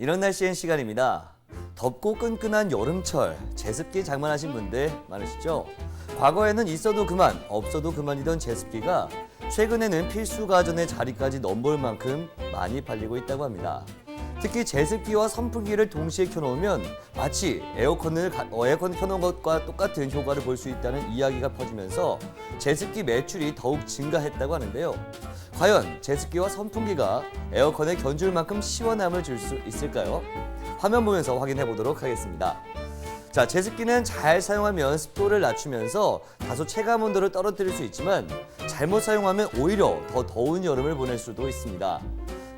이런 날씨엔 시간입니다. 덥고 끈끈한 여름철, 제습기 장만하신 분들 많으시죠? 과거에는 있어도 그만, 없어도 그만이던 제습기가 최근에는 필수 가전의 자리까지 넘볼 만큼 많이 팔리고 있다고 합니다. 특히 제습기와 선풍기를 동시에 켜놓으면 마치 에어컨 켜놓은 것과 똑같은 효과를 볼 수 있다는 이야기가 퍼지면서 제습기 매출이 더욱 증가했다고 하는데요. 과연 제습기와 선풍기가 에어컨에 견줄 만큼 시원함을 줄 수 있을까요? 화면 보면서 확인해 보도록 하겠습니다. 자, 제습기는 잘 사용하면 습도를 낮추면서 다소 체감 온도를 떨어뜨릴 수 있지만 잘못 사용하면 오히려 더 더운 여름을 보낼 수도 있습니다.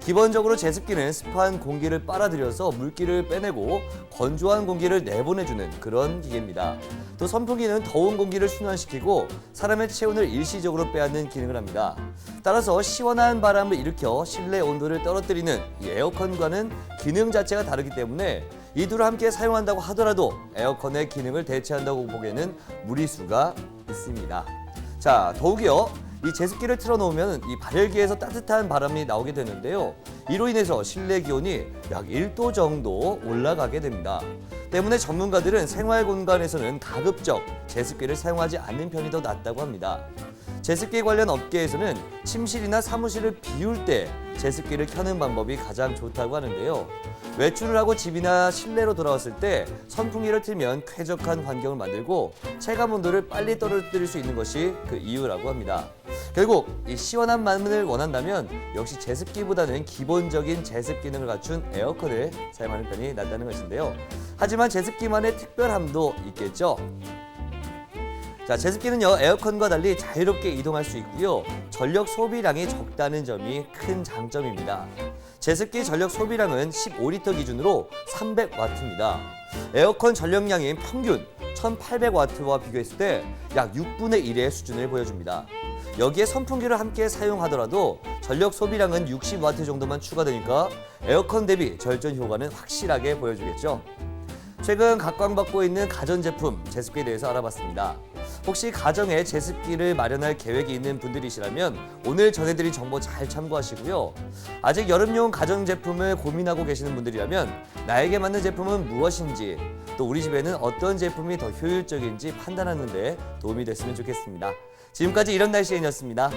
기본적으로 제습기는 습한 공기를 빨아들여서 물기를 빼내고 건조한 공기를 내보내주는 그런 기계입니다. 또 선풍기는 더운 공기를 순환시키고 사람의 체온을 일시적으로 빼앗는 기능을 합니다. 따라서 시원한 바람을 일으켜 실내 온도를 떨어뜨리는 이 에어컨과는 기능 자체가 다르기 때문에 이 둘을 함께 사용한다고 하더라도 에어컨의 기능을 대체한다고 보기에는 무리수가 있습니다. 자, 더욱이요. 이 제습기를 틀어놓으면 이 발열기에서 따뜻한 바람이 나오게 되는데요. 이로 인해서 실내 기온이 약 1도 정도 올라가게 됩니다. 때문에 전문가들은 생활 공간에서는 가급적 제습기를 사용하지 않는 편이 더 낫다고 합니다. 제습기 관련 업계에서는 침실이나 사무실을 비울 때 제습기를 켜는 방법이 가장 좋다고 하는데요. 외출을 하고 집이나 실내로 돌아왔을 때 선풍기를 틀면 쾌적한 환경을 만들고 체감 온도를 빨리 떨어뜨릴 수 있는 것이 그 이유라고 합니다. 결국 이 시원한 마음을 원한다면 역시 제습기보다는 기본적인 제습 기능을 갖춘 에어컨을 사용하는 편이 낫다는 것인데요. 하지만 제습기만의 특별함도 있겠죠. 자, 제습기는요, 에어컨과 달리 자유롭게 이동할 수 있고요. 전력 소비량이 적다는 점이 큰 장점입니다. 제습기 전력 소비량은 15리터 기준으로 300W입니다. 에어컨 전력량인 평균 1800W와 비교했을 때 약 6분의 1의 수준을 보여줍니다. 여기에 선풍기를 함께 사용하더라도 전력 소비량은 60W 정도만 추가되니까 에어컨 대비 절전 효과는 확실하게 보여주겠죠. 최근 각광받고 있는 가전제품 제습기에 대해서 알아봤습니다. 혹시 가정에 제습기를 마련할 계획이 있는 분들이시라면 오늘 전해드린 정보 잘 참고하시고요. 아직 여름용 가전제품을 고민하고 계시는 분들이라면 나에게 맞는 제품은 무엇인지 또 우리 집에는 어떤 제품이 더 효율적인지 판단하는 데 도움이 됐으면 좋겠습니다. 지금까지 이런 날씨인이었습니다.